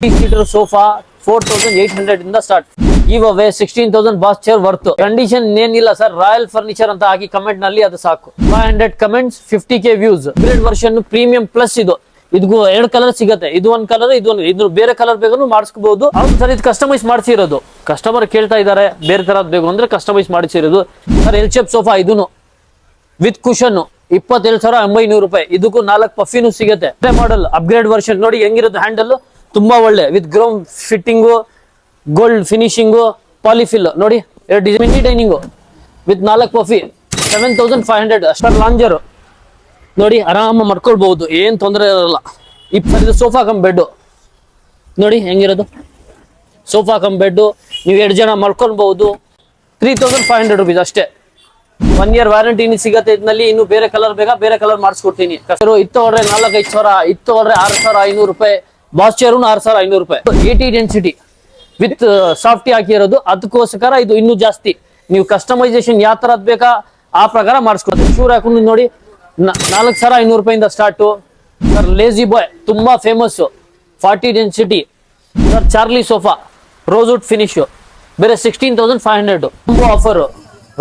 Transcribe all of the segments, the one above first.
3-seater sofa 4,800 ಇಂದ start. Give away 16,000 boss chair worth. Condition ಏನಿಲ್ಲ sir, royal furniture ಅಂತ ಹಾಕಿ comment ನಲ್ಲಿ ಅದು ಸಾಕು. 500 comments, 50K views. Upgrade version premium plus ಇದು. ಇದಕ್ಕೂ 2 ಕಲರ್ ಸಿಗುತ್ತೆ. ಇದು ಒಂದ್ ಕಲರ್, ಇದು ಬೇರೆ ಕಲರ್ ಬೇಕಾದ್ರೂ ಮಾಡಿಸ್ಕೋಬಹುದು. ಹೌದು ಸರ್, ಇದು ಕಸ್ಟಮೈಸ್ ಮಾಡಿಸಿರೋದು. ಕಸ್ಟಮರ್ ಕೇಳ್ತಾ ಇದಾರೆ ಬೇರೆ ತರದ್ ಬೇಕು ಅಂದ್ರೆ ಕಸ್ಟಮೈಸ್ ಮಾಡಿಸಿರೋದು ಸರ್. ಎಲ್ ಶೇಪ್ ಸೋಫಾ ಇದೂನು ವಿತ್ ಕುಶನ್ 27,900 ರೂಪಾಯಿ. ಇದಕ್ಕೂ 4 ಪಫಿನೂ ಸಿಗುತ್ತೆ. ಮಾಡೆಲ್ ಅಪ್ಗ್ರೇಡ್ ವರ್ಷನ್ ನೋಡಿ ಹೆಂಗಿರುತ್ತೆ. ಹ್ಯಾಂಡಲ್ ತುಂಬಾ ಒಳ್ಳೆ ವಿತ್ ಗ್ರೌಂಡ್ ಫಿಟ್ಟಿಂಗು, ಗೋಲ್ಡ್ ಫಿನಿಶಿಂಗು, ಪಾಲಿಫಿಲ್ ನೋಡಿ. Mini dining with 4 ಪಫಿ 7,500. ಅಷ್ಟರ್ ಲಾಂಜರ್ ನೋಡಿ, ಆರಾಮ ಮಾಡ್ಕೊಳ್ಬಹುದು, ಏನ್ ತೊಂದರೆ ಇರಲ್ಲ. ಇದು ಸೋಫಾ ಕಮ್ ಬೆಡ್ ನೋಡಿ ಹೆಂಗಿರೋದು. ಸೋಫಾ ಕಮ್ ಬೆಡ್ ನೀವು 2 ಜನ ಮಾಡ್ಕೊಳ್ಬಹುದು. 3,500 ರೂಪೀಸ್ ಅಷ್ಟೇ. 1 year ವ್ಯಾರಂಟಿ ಸಿಗತ್ತೆ ಇದ್ನಲ್ಲಿ. ಇನ್ನು ಬೇರೆ ಕಲರ್ ಬೇಕಾ, ಬೇರೆ ಕಲರ್ ಮಾಡಿಸ್ಕೊಡ್ತೀನಿ. ಇತ್ತು ಹೊಡ್ರೆ 4,500, ಇತ್ತು ಹೊಡ್ರೆ 6,500 ರೂಪಾಯಿ. ಬಾಸ್ ಚೇರು 6,500 ರೂಪಾಯಿ. 80 ಡೆನ್ಸಿಟಿ ವಿತ್ ಸಾಫ್ಟಿ ಹಾಕಿರೋದು. ಅದಕ್ಕೋಸ್ಕರ ಇದು ಇನ್ನೂ ಜಾಸ್ತಿ. ನೀವು ಕಸ್ಟಮೈಸೇಷನ್ ಯಾವ ತರದ್ ಬೇಕಾ ಆ ಪ್ರಕಾರ ಮಾಡಿಸ್ಕೊಡ್ತೀವಿ. ಶೂರ್ ಹಾಕೊಂಡು ನೋಡಿ 4,500 ರೂಪಾಯಿಂದ ಸ್ಟಾರ್ಟು. ಸರ್ ಲೇಜಿ ಬಾಯ್ ತುಂಬಾ famous, 40 density. Sir Charlie sofa rosewood finish ಬೇರೆ 16,500. ಆಫರ್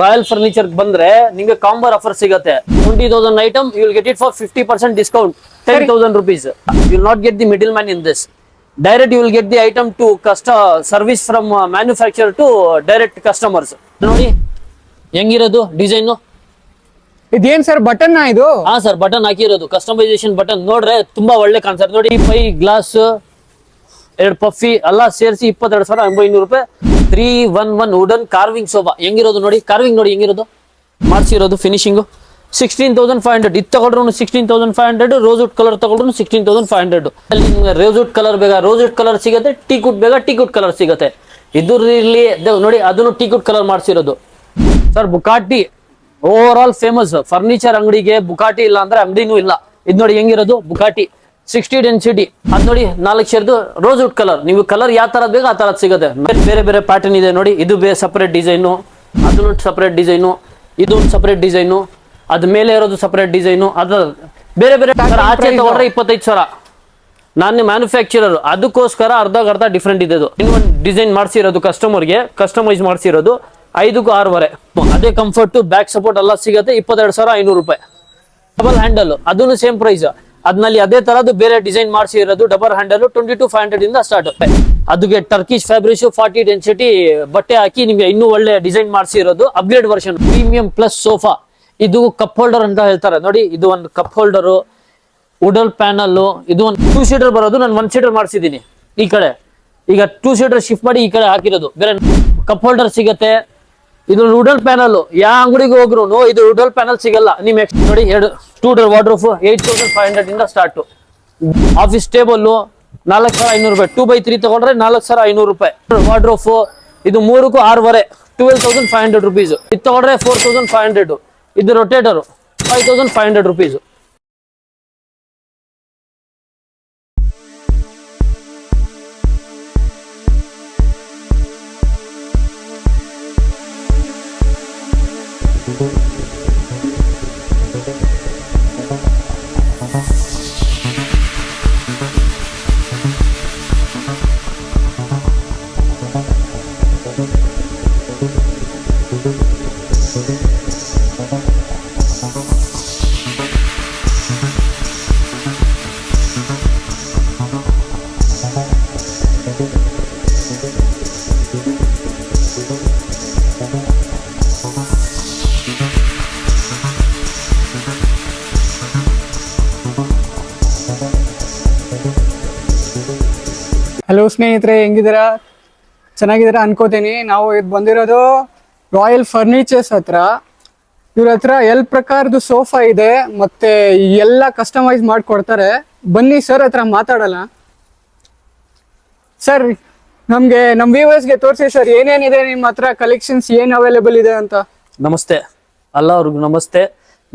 ರಾಯಲ್ ಫರ್ನಿಚರ್ ಬಂದ್ರೆ ನಿಮಗೆ ಕಾಂಬರ್ ಆಫರ್ ಸಿಗುತ್ತೆ. 20,000 item you will get it for 50% discount, 10,000 rupees. You will not get the middleman in this. Direct you will get the item to service from manufacturer to direct customers. ನೋಡಿ ಹೆಂಗಿರೋದು design. ಇದೇನ್ sir button ಇದು? ಹಾ sir, button ಹಾಕಿರೋದು customisation button. ನೋಡ್ರೆ ತುಂಬಾ ಒಳ್ಳೆ concept ನೋಡಿ. 5 glass, 2 ಪಫಿ ಎಲ್ಲ ಸೇರಿಸಿ 22,900 ರೂಪಾಯಿ. 311 ವುಡನ್ ಕಾರ್ವಿಂಗ್ ಸೋಫಾ ಹೆಂಗಿರೋದು ನೋಡಿ. ಕಾರ್ವಿಂಗ್ ನೋಡಿ ಹೆಂಗಿರೋದು ಮಾಡಿಸಿರೋದು. ಫಿನಿಶಿಂಗು 16,500. ಇದು ತಗೊಂಡ್ರು 16,500. ರೋಸ್ವುಡ್ ಕಲರ್ ತಗೊಂಡ್ರು 16,500. ಅಲ್ಲಿ ರೋಸ್ವುಡ್ ಕಲರ್ ಬೇಕಾ ರೋಸ್ವುಡ್ ಕಲರ್ ಸಿಗುತ್ತೆ, ಟೀಕುಡ್ ಬೇಕಾ ಟೀಕುಡ್ ಕಲರ್ ಸಿಗುತ್ತೆ. ಇದ್ರಲ್ಲಿ ನೋಡಿ ಅದನ್ನು ಟೀಕುಡ್ ಕಲರ್ ಮಾಡಿಸಿರೋದು. ಸರ್ ಬುಕಾಟಿ ಓವರ್ ಆಲ್ ಫೇಮಸ್ ಫರ್ನಿಚರ್ ಅಂಗಡಿಗೆ. ಬುಕಾಟಿ ಇಲ್ಲ ಅಂದ್ರೆ ಅಂಗಡಿನೂ ಇಲ್ಲ. ಇದು ನೋಡಿ ಹೆಂಗಿರೋದು ಬುಕಾಟಿ 60 ಡೆನ್ಸಿಟಿ. ಅದ್ ನೋಡಿ 4 ಶೇರ್ದು ರೋಸ್ವುಡ್ ಕಲರ್. ನೀವು ಕಲರ್ ಯಾವ ತರದ್ ಬೇಕು ಆ ತರದ್ ಸಿಗುತ್ತೆ. ಬೇರೆ ಬೇರೆ ಪ್ಯಾಟರ್ನ್ ಇದೆ ನೋಡಿ. ಇದು ಸಪರೇಟ್ ಡಿಸೈನು, ಅದನ್ನು ಸಪರೇಟ್ ಡಿಸೈನು, ಇದು ಸಪರೇಟ್ ಡಿಸೈನು, ಅದ್ ಮೇಲೆ ಇರೋದು ಸಪರೇಟ್ ಡಿಸೈನು. ಅದ ಬೇರೆ ಬೇರೆ ಆಚೆ ತಗೊಂಡ್ರೆ 25,000. ನಾನು ಮ್ಯಾನುಫ್ಯಾಕ್ಚರರ್, ಅದಕ್ಕೋಸ್ಕರ ಅರ್ಧ ಡಿಫ್ರೆಂಟ್ ಇದೆ. ಇನ್ನೊಂದು ಡಿಸೈನ್ ಮಾಡಿಸಿರೋದು ಕಸ್ಟಮರ್ಗೆ, ಕಸ್ಟಮೈಸ್ ಮಾಡಿಸಿರೋದು. 5ಕ್ಕೂ 6,500. ಅದೇ ಕಂಫರ್ಟ್, ಬ್ಯಾಕ್ ಸಪೋರ್ಟ್ ಎಲ್ಲ ಸಿಗುತ್ತೆ. 22,500 ರೂಪಾಯಿ. ಡಬಲ್ ಹ್ಯಾಂಡಲ್ ಅದನ್ನು ಸೇಮ್ ಪ್ರೈಸ್. ಅದ್ನಲ್ಲಿ ಅದೇ ತರದ್ದು ಬೇರೆ ಡಿಸೈನ್ ಮಾಡಿಸಿರೋದು. ಡಬಲ್ ಹ್ಯಾಂಡಲ್ 22,500 ಇಂದ ಸ್ಟಾರ್ಟ್. ಅದಕ್ಕೆ ಟರ್ಕಿಶ್ ಫ್ಯಾಬ್ರಿಕ್ 40 ಡೆನ್ಸಿಟಿ ಬಟ್ಟೆ ಹಾಕಿ ನಿಮ್ಗೆ ಇನ್ನೂ ಒಳ್ಳೆ ಡಿಸೈನ್ ಮಾಡಿಸಿರೋದು. Upgrade version premium plus sofa. ಇದು ಕಪ್ ಹೋಲ್ಡರ್ ಅಂತ ಹೇಳ್ತಾರೆ ನೋಡಿ. ಇದು ಒಂದು ಕಪ್ ಹೋಲ್ಡರ್, ವುಡಲ್ ಪ್ಯಾನಲ್. ಇದು ಒಂದು 2 ಸೀಟರ್ ಬರೋದು. ನಾನು 1 ಸೀಟರ್ ಮಾಡಿಸಿದ್ದೀನಿ ಈ ಕಡೆ. ಈಗ 2 ಸೀಟರ್ ಶಿಫ್ಟ್ ಮಾಡಿ ಈ ಕಡೆ ಹಾಕಿರೋದು. ಬೇರೆ ಕಪ್ ಹೋಲ್ಡರ್ ಸಿಗತ್ತೆ. ಇದು ವುಡಲ್ ಪ್ಯಾನಲ್. ಯಾವ ಅಂಗಡಿಗೆ ಹೋಗ್ರು ಇದು ವುಡಲ್ ಪ್ಯಾನಲ್ ಸಿಗಲ್ಲ. ನಿಮ್ ನೋಡಿ 2 ಡೋರ್ ವಾರ್ಡ್ರೋಬ್ 8,500 ಇಂದ ಸ್ಟಾರ್ಟ್. ಆಫೀಸ್ ಟೇಬಲ್ 4,500 ರೂಪಾಯಿ. 2x3 ತಗೊಂಡ್ರೆ 4,500 ರೂಪಾಯಿ. ವಾರ್ಡ್ರೋಬ್ ಇದು 3ಕ್ಕೂ 6,500. 12,500 ರೂಪೀಸ್. ಇದು ತಗೊಂಡ್ರೆ 4,500. ಇದು ರೊಟೇಟರ್ 5,500 ರೂಪೀಸ್. ಹಲೋ ಸ್ನೇಹಿತರೆ, ಹೆಂಗಿದ್ದೀರಾ? ಚೆನ್ನಾಗಿದ್ದೀರಾ ಅನ್ಕೋತೀನಿ. ನಾವು ಇದು ಬಂದಿರೋದು ರಾಯಲ್ ಫರ್ನಿಚರ್ಸ್ ಹತ್ರ. ಇವ್ರ ಹತ್ರ ಪ್ರಕಾರದ ಸೋಫಾ ಇದೆ, ಮತ್ತೆ ಎಲ್ಲ ಕಸ್ಟಮೈಸ್ ಮಾಡಿಕೊಡ್ತಾರೆ. ಬನ್ನಿ ಸರ್ ಹತ್ರ ಮಾತಾಡೋಣ. ಸರ್ ನಮ್ಗೆ ನಮ್ಮ ವ್ಯೂವರ್ಸ್ಗೆ ತೋರಿಸಿ ಸರ್, ಏನೇನಿದೆ ನಿಮ್ಮ ಹತ್ರ ಕಲೆಕ್ಷನ್ಸ್, ಏನ್ ಅವೈಲೇಬಲ್ ಇದೆ ಅಂತ. ನಮಸ್ತೆ ಎಲ್ಲರಿಗೂ ನಮಸ್ತೆ.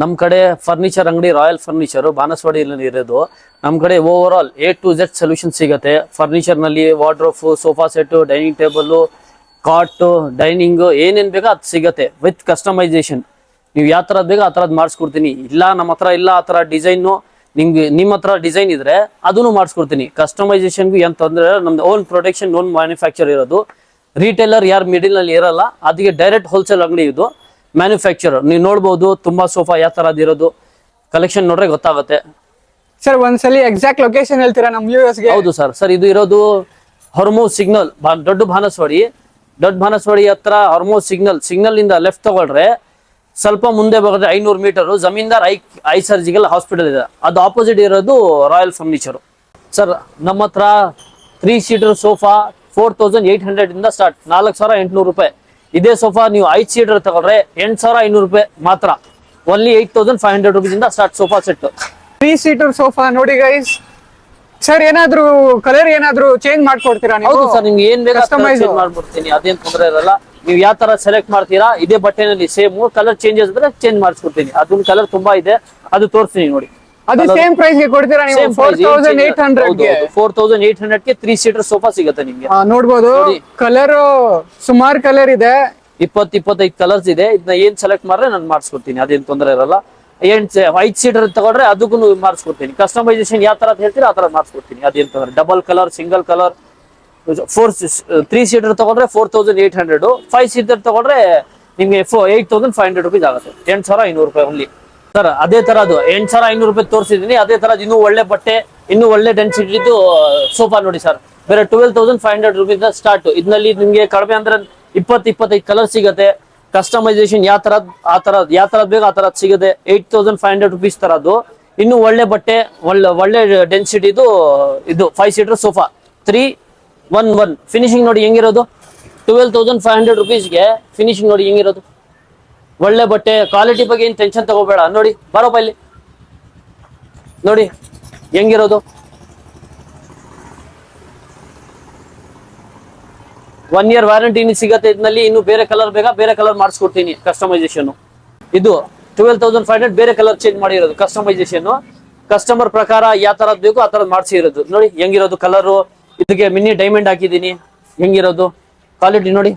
ನಮ್ಮ ಕಡೆ ಫರ್ನಿಚರ್ ಅಂಗಡಿ ರಾಯಲ್ ಫರ್ನಿಚರ್ ಬಾನಸವಾಡಿಯಲ್ಲಿ ಇರೋದು. ನಮ್ಮ ಕಡೆ over all A to Z solution ಸಿಗುತ್ತೆ. ಫರ್ನಿಚರ್ ನಲ್ಲಿ wardrobe, sofa set, dining table, cot, dining ಏನೇನ್ ಬೇಕೋ ಅದು ಸಿಗುತ್ತೆ ವಿತ್ ಕಸ್ಟಮೈಸೇಷನ್. ನೀವು ಯಾವ ತರದ್ ಬೇಕೋ ಆ ತರದ್ ಮಾಡಿಸ್ಕೊಡ್ತೀನಿ. ಇಲ್ಲ ನಮ್ಮ ಹತ್ರ ಇಲ್ಲ ಆ ತರ ಡಿಸೈನು ನಿಮ್ಗೆ ನಿಮ್ಮ ಹತ್ರ ಡಿಸೈನ್ ಇದ್ರೆ ಅದನ್ನು ಮಾಡಿಸ್ಕೊಡ್ತೀನಿ. ಕಸ್ಟಮೈಸೇಷನ್ಗೂ ಏನ್ ತೊಂದ್ರೆ, ನಮ್ದು ಓನ್ ಪ್ರೊಡಕ್ಷನ್, ಓನ್ ಮ್ಯಾನುಫ್ಯಾಕ್ಚರ್ ಇರೋದು. ರಿಟೇಲರ್ ಯಾರು ಮಿಡಿಲ್ ನಲ್ಲಿ ಇರಲ್ಲ, ಅದಕ್ಕೆ ಡೈರೆಕ್ಟ್ ಹೋಲ್ಸೇಲ್ ಅಂಗಡಿ ಇದು. ಮ್ಯಾನುಫ್ಯಾಕ್ಚರರ್ ನೀವು ನೋಡ್ಬೋದು, ತುಂಬಾ ಸೋಫಾ ಯಾವ ತರದ್ ಇರೋದು, ಕಲೆಕ್ಷನ್ ನೋಡ್ರೆ ಗೊತ್ತಾಗುತ್ತೆ. ಸರ್ ಒಂದ್ಸಲಿ ಎಕ್ಸಾಕ್ಟ್ ಲೊಕೇಶನ್ ಹೇಳ್ತೀರಾ ನಮ್ಮ ವ್ಯೂವರ್ಸ್ಗೆ? ಹೌದು ಸರ್ ಇದು ಇರೋದು ಹೊರ್ಮೂಸ್ ಸಿಗ್ನಲ್, ದೊಡ್ಡ ಭಾನಸ್ವಾಡಿ ಹತ್ರ ಹೊರ್ಮೂಸ್ ಸಿಗ್ನಲ್ ಇಂದ ಲೆಫ್ಟ್ ತಗೊಳ್ರೆ ಸ್ವಲ್ಪ ಮುಂದೆ ಬರೋದ್ರೆ 500 meter Zamindar eye surgical hospital ಇದೆ, ಅದು ಆಪೋಸಿಟ್ ಇರೋದು ರಾಯಲ್ ಫರ್ನಿಚರ್. ಸರ್ ನಮ್ಮ ಹತ್ರ 3 ಸೀಟರ್ ಸೋಫಾ 4800 ಇಂದ ಸ್ಟಾರ್ಟ್, 4800 ರೂಪಾಯಿ. ಇದೇ ಸೋಫಾ ನೀವು 5 ಸೀಟರ್ ತಗೊಳ್ರೆ 8500 ರೂಪಾಯಿ ಮಾತ್ರ, ಓನ್ಲಿ 8500 ರುಪೀಸ್ ಇಂದ start sofa set. 3 seater sofa ನೋಡಿ ಗೈಸ್. ಸರ್ ಏನಾದ್ರು ಕಲರ್ ಏನಾದ್ರು ಚೇಂಜ್ ಮಾಡ್ಕೊಡ್ತೀರಾ ನೀವು? ಹೌದು ಸರ್, ನಿಮ್ಗೆ ಏನ್ ಬೇಕಾ Customize. ಚೇಂಜ್ ಮಾಡ್ಬಿಡ್ತೀನಿ, ಅದೇನ್ ತೊಂದರೆ ಇರಲ್ಲ. ನೀವು ಯಾವ ತರ ಸೆಲೆಕ್ಟ್ ಮಾಡ್ತೀರಾ, ಇದೇ ಬಟ್ಟೆನಲ್ಲಿ ಸೇಮ್ ಕಲರ್ ಚೇಂಜಸ್ ಇದ್ರೆ ಚೇಂಜ್ ಮಾಡಿಸ್ಕೊಡ್ತೀನಿ. ಅದೊಂದು ಕಲರ್ ತುಂಬಾ ಇದೆ, ಅದು ತೋರಿಸ್ತೀನಿ ನೋಡಿ. ಅದು ಸೇಮ್ ಪ್ರೈಸ್ ಗೆ ಕೊಡ್ತೀರಾ ನೀವು? 4800 ಗೆ 4800 ಗೆ 3 ಸೀಟರ್ ಸೋಫಾ ಸಿಗುತ್ತೆ ನಿಮ್ಗೆ. ನೋಡ್ಬೋದು, ಕಲರ್ ಸುಮಾರು ಕಲರ್ ಇದೆ, 25 ಕಲರ್ಸ್ ಇದೆ. ಇದನ್ನ ಏನ್ ಸೆಲೆಕ್ಟ್ ಮಾಡ್ರೆ ನಾನು ಮಾಡಿಸ್ಕೊಡ್ತೀನಿ, ಅದೇನ್ ತೊಂದರೆ ಇರಲ್ಲ. 5 ಸೀಟರ್ ತಗೊಂಡ್ರೆ ಅದಕ್ಕೂ ಮಾಡಿಸ್ಕೊಡ್ತೀನಿ. ಕಸ್ಟಮೈಸೇಷನ್ ಯಾವ ತರ ಹೇಳ್ತೀರಾ ಆ ತರ ಮಾಡಿಸ್ಕೊಡ್ತೀನಿ, ಅದೇನ್ ತೊಂದರೆ. Double colour, single colour. 3 seater ತಗೊಂಡ್ರೆ 4800, 5 ಸೀಟರ್ ತಗೊಂಡ್ರೆ ನಿಮ್ಗೆ 8500 ರುಪೀಸ್ ಆಗುತ್ತೆ, 8500 ರೂಪಾಯಿ ಓನ್ಲಿ. ಸರ್ ಅದೇ ತರದ್ದು 8500 ರೂಪಾಯಿ ತೋರಿಸಿದೀನಿ. ಅದೇ ತರದ್ ಇನ್ನೂ ಒಳ್ಳೆ ಬಟ್ಟೆ, ಇನ್ನೂ ಒಳ್ಳೆ ಡೆನ್ಸಿಟಿ ಸೋಫಾ ನೋಡಿ ಸರ್. ಬೇರೆ 12500 ರುಪೀಸ್ ಸ್ಟಾರ್ಟ್. ಇದರಲ್ಲಿ ನಿಮ್ಗೆ ಕಡಿಮೆ ಅಂದ್ರೆ 25 ಕಲರ್ ಸಿಗುತ್ತೆ. ಕಸ್ಟಮೈಸೇಷನ್ ಯಾವ ತರದ್ ಬೇಕು ಆ ತರದ್ ಸಿಗುತ್ತೆ. 8500 ರುಪೀಸ್ ತರದ್ದು ಇನ್ನು ಒಳ್ಳೆ ಬಟ್ಟೆ, ಒಳ್ಳೆ ಡೆನ್ಸಿಟಿ ಇದು 5 ಸೀಟರ್ ಸೋಫಾ 311. ಫಿನಿಶಿಂಗ್ ನೋಡಿ ಹೆಂಗಿರೋದು, 12500 ರುಪೀಸ್ಗೆ ಫಿನಿಶಿಂಗ್ ನೋಡಿ ಹೆಂಗಿರೋದು. ಒಳ್ಳೆ ಬಟ್ಟೆ, ಕ್ವಾಲಿಟಿ ಬಗ್ಗೆ ಏನ್ ಟೆನ್ಷನ್ ತಗೋಬೇಡ. ನೋಡಿ ಬರೋಪ್ಪ ಇಲ್ಲಿ ನೋಡಿ ಹೆಂಗಿರೋದು. 1 ಇಯರ್ ವ್ಯಾರಂಟಿ ಸಿಗತ್ತೆ ಇದರಲ್ಲಿ. ಇನ್ನು ಬೇರೆ ಕಲರ್ ಬೇಕಾ, ಬೇರೆ ಕಲರ್ ಮಾಡಿಸ್ಕೊಡ್ತೀನಿ. ಕಸ್ಟಮೈಸೇಷನ್ ಇದು 12500, ಬೇರೆ ಕಲರ್ ಚೇಂಜ್ ಮಾಡಿರೋದು ಕಸ್ಟಮೈಸೇಷನ್. ಕಸ್ಟಮರ್ ಪ್ರಕಾರ ಯಾವ ತರದ್ ಬೇಕು ಆ ತರದ್ ಮಾಡಿಸಿ ಇರೋದು. ನೋಡಿ ಹೆಂಗಿರೋದು ಕಲರು. ಇದಕ್ಕೆ ಮಿನಿ ಡೈಮಂಡ್ ಹಾಕಿದೀನಿ, ಹೆಂಗಿರೋದು ಕ್ವಾಲಿಟಿ ನೋಡಿ.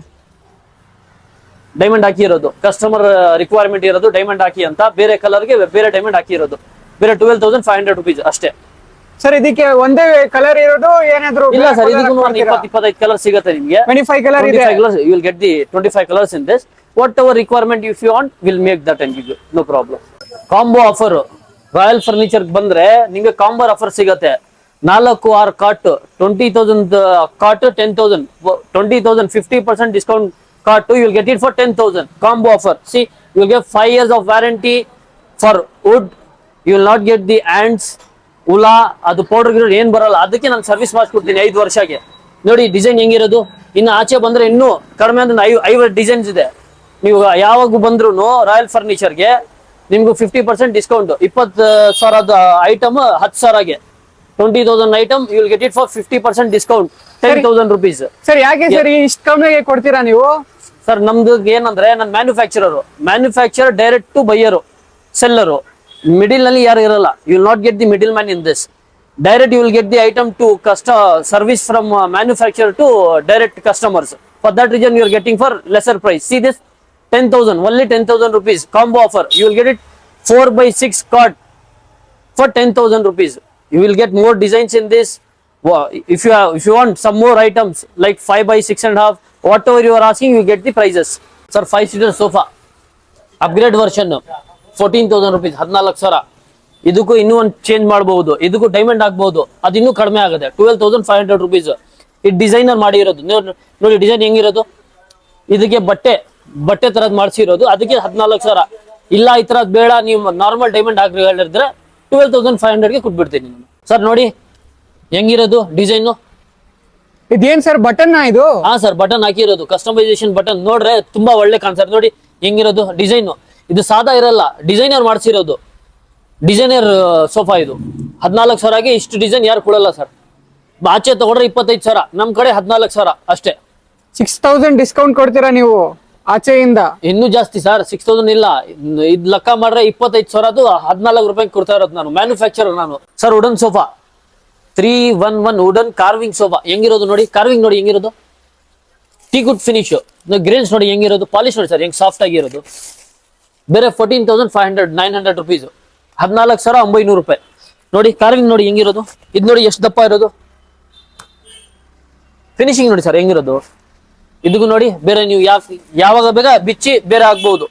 ಡೈಮಂಡ್ ಹಾಕಿರೋದು ಕಸ್ಟಮರ್ ರಿಕ್ವೈರ್ಮೆಂಟ್ ಇರೋದು, ಡೈಮಂಡ್ ಹಾಕಿ ಅಂತ. ಬೇರೆ ಕಲರ್ಗೆ ಬೇರೆ ಡೈಮಂಡ್ ಹಾಕಿರೋದು. ಬೇರೆ 12500 ರುಪೀಸ್ ಅಷ್ಟೇ. ಸರ್ ಇದಕ್ಕೆ ಒಂದೇ ಕಲರ್ ಇರೋದು ಏನಾದ್ರು? ಇಲ್ಲ ಸರ್, ಇದಕ್ಕೂ 25 ಕಲರ್ ಸಿಗುತ್ತೆ ನಿಮ್ಗೆ. 25 ಕಲರ್ ಇದೆ. You will get the 25 colors in this. Whatever requirement if you want, we'll make that and give you. No problem. Combo offer. Royal furniture ಬಂದ್ರೆ ನಿಮ್ಗೆ ಕಾಂಬೋ ಆಫರ್ ಸಿಗತ್ತೆ. 4-6 cot 20,000 cot 10,000, 20,000 50% discount cot, you will get it for 10,000. Combo offer. See, you will get 5 years of warranty for wood. You will not get the ants, ಹುಳ, ಅದು powder ಗಿಡರ್ ಏನ್ ಬರಲ್ಲ. ಅದಕ್ಕೆ ನಾನು service ಮಾಡಿಸ್ಕೊಡ್ತೀನಿ 5 ವರ್ಷಕ್ಕೆ. ನೋಡಿ ಡಿಸೈನ್ ಹೆಂಗಿರೋದು. ಇನ್ನು ಆಚೆ ಬಂದ್ರೆ ಇನ್ನೂ ಕಡಿಮೆ ಅಂದ್ರೆ 50 ಡಿಸೈನ್ಸ್ ಇದೆ. ನೀವು ಯಾವಾಗ ಬಂದ್ರು ರಾಯಲ್ ಫರ್ನಿಚರ್ಗೆ ನಿಮ್ಗೂ 50% ಡಿಸ್ಕೌಂಟ್. 20,000 ಐಟಮ್ 10,000ಗೆ 20,000 item you will get it for 50% discount, 10,000 rupees. Sir ಯಾಕೆ ಸರ್ ಇಷ್ಟು ಕಮ್ಮಿಗೆ ಕೊಡ್ತೀರಾ ನೀವು? ಸರ್ ನಮ್ದು ಏನಂದ್ರೆ ನಾನು manufacturer direct to buyer, seller. Middle ನಲ್ಲಿ ಯಾರು ಇರಲ್ಲ. You will not get the middle man in this. Direct you will get the item to service from manufacturer to direct customers. For that reason you are getting for lesser price. See this 10,000, only 10,000 rupees combo offer. You will get it 4x6 cot for 10,000 rupees. You will get more designs in this. If you want some more items like 5x6.5, whatever you are asking, you get the prices. Sir, 5 seater sofa upgrade version 14,000 rupees, 14,000. ಇದಕ್ಕೂ ಇನ್ನೂ ಒಂದು change ಮಾಡಬಹುದು, ಇದಕ್ಕೂ diamond ಹಾಕಬಹುದು, ಅದು ಇನ್ನೂ ಕಡಿಮೆ ಆಗುತ್ತೆ. 12,500 rupees. ಇದು ಡಿಸೈನರ್ ಮಾಡಿರೋದು. ನೋಡಿ ಡಿಸೈನ್ ಹೆಂಗಿರೋದು. ಇದಕ್ಕೆ ಬಟ್ಟೆ ತರದ್ ಮಾಡಿಸಿರೋದು, ಅದಕ್ಕೆ 14,000. ಇಲ್ಲ ಈ ತರದ್ ಬೇಡ, ನೀವು ನಾರ್ಮಲ್ ಡೈಮಂಡ್ ಹಾಕಿ ಹೇಳಿದ್ರೆ 12,500ಗೆ ಕೊಟ್ಬಿಡ್ತೀನಿ ನಾನು. ಸರ್ ನೋಡಿ ಹೆಂಗಿರೋದು ಡಿಸೈನು. ಇದೇನ್ ಸರ್ ಬಟನ್ ಇದು? ಹಾ ಸರ್, ಬಟನ್ ಹಾಕಿರೋದು, ಕಸ್ಟಮೈಸೇಷನ್ ಬಟನ್. ನೋಡ್ರೆ ತುಂಬಾ ಒಳ್ಳೆ ಕಾನ್ಸೆಪ್ಟ್. ನೋಡಿ ಹೆಂಗಿರೋದು ಡಿಸೈನು. ಇದು ಸಾದಾ ಇರಲ್ಲ, ಡಿಸೈನರ್ ಮಾಡಿಸಿರೋದು. ಡಿಸೈನರ್ ಸೋಫಾ ಇದು 14,000ಗೆ ಇಷ್ಟು ಡಿಸೈನ್ ಯಾರು ಕೊಡಲ್ಲ ಸರ್. ಆಚೆ ತಗೊಂಡ್ರೆ 25,000, ನಮ್ ಕಡೆ 14,000 ಅಷ್ಟೇ. 6,000 ಡಿಸ್ಕೌಂಟ್ ಕೊಡ್ತೀರಾ ನೀವು ಆಚೆಯಿಂದ? ಇನ್ನೂ ಜಾಸ್ತಿ ಸರ್, 6,000 ಇಲ್ಲ. ಇದ್ ಲೆಕ್ಕ ಮಾಡ್ರೆ 25,000 14 ರೂಪಾಯಿ ಕೊಡ್ತಾ ಇರೋದು ನಾನು, ಮ್ಯಾನುಫ್ಯಾಕ್ಚರರ್ ನಾನು. Sir wooden sofa 311 wooden carving sofa ಹೆಂಗಿರೋದು ನೋಡಿ. ಕಾರ್ವಿಂಗ್ ನೋಡಿ ಹೆಂಗಿರೋದು, ಟೀ ಗುಡ್ ಫಿನಿಶ್. ಗ್ರೇನ್ಸ್ ನೋಡಿ ಹೆಂಗಿರೋದು, ಪಾಲಿಶ್ ನೋಡಿ ಸರ್ ಹೆಂಗ್ ಸಾಫ್ಟ್ ಆಗಿರೋದು. ಬೇರೆ 14,500 900 rupees, 14,900 ರೂಪಾಯಿ. ನೋಡಿ ಕಾರ್ವಿಂಗ್ ನೋಡಿ ಹೆಂಗಿರೋದು, ಇದು ನೋಡಿ ಎಷ್ಟು ದಪ್ಪ ಇರೋದು. ಫಿನಿಶಿಂಗ್ ನೋಡಿ ಸರ್ ಹೆಂಗಿರೋದು. ಇದಕ್ಕೂ ನೋಡಿ ಬೇರೆ ನೀವು ಯಾವಾಗ ಬೇಗ ಬಿಚ್ಚಿ ಬೇರೆ ಆಗ್ಬಹುದು.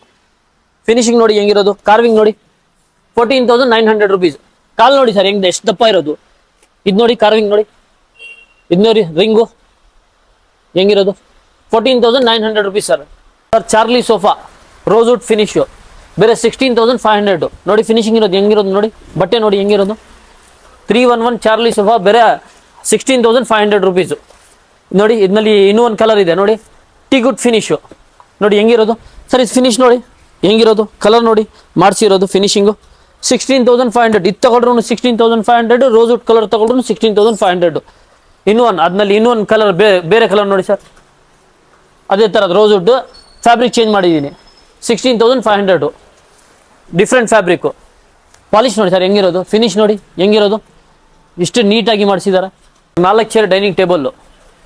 ಫಿನಿಶಿಂಗ್ ನೋಡಿ ಹೆಂಗಿರೋದು. ಕಾರ್ವಿಂಗ್ ನೋಡಿ 14,900 rupees. ಕಾಲ್ ನೋಡಿ ಸರ್ ಹೆಂಗಿದೆ, ಎಷ್ಟು ದಪ್ಪ ಇರೋದು. ಇದು ನೋಡಿ ಕಾರ್ವಿಂಗ್ ನೋಡಿ, ಇದು ನೋಡಿ ರಿಂಗು ಹೆಂಗಿರೋದು. 14,900 rupees sir. Charlie sofa rosewood finish ಬೇರೆ 16,500. ನೋಡಿ ಫಿನಿಶಿಂಗ್ ಇರೋದು ಹೆಂಗಿರೋದು ನೋಡಿ. ಬಟ್ಟೆ ನೋಡಿ ಹೆಂಗಿರೋದು. 311 ಚಾರ್ಲಿ ಸೋಫಾ ಬೇರೆ 16,500 rupees. ನೋಡಿ ಇದರಲ್ಲಿ ಇನ್ನೂ ಒಂದು ಕಲರ್ ಇದೆ ನೋಡಿ, ಟೀ ಗುಡ್ ಫಿನಿಶ್ ನೋಡಿ ಹೆಂಗಿರೋದು ಸರ್. ಇದು ಫಿನಿಶ್ ನೋಡಿ ಹೆಂಗಿರೋದು, ಕಲರ್ ನೋಡಿ ಮಾಡಿಸಿರೋದು ಫಿನಿಶಿಂಗು 16,500. ಇದು ತಗೊಳ್ರು 16,500, ರೋಸ್ವುಡ್ ಕಲರ್ ತಗೊಳ್ರು 16,500. ಅದರಲ್ಲಿ ಇನ್ನೂ ಒಂದು ಕಲರ್ ಬೇರೆ ಕಲರ್ ನೋಡಿ ಸರ್, ಅದೇ ಥರದ ರೋಸ್ವುಡ್ ಫ್ಯಾಬ್ರಿಕ್ ಚೇಂಜ್ ಮಾಡಿದ್ದೀನಿ 16,500. Different fabric. ಪಾಲಿಶ್ ನೋಡಿ ಸರ್ ಹೆಂಗಿರೋದು, ಫಿನಿಶ್ ನೋಡಿ ಹೆಂಗಿರೋದು, ಇಷ್ಟು ನೀಟಾಗಿ ಮಾಡಿಸಿದ್ದಾರೆ. 4 ಚೇರ್ ಡೈನಿಂಗ್ ಟೇಬಲ್ಲು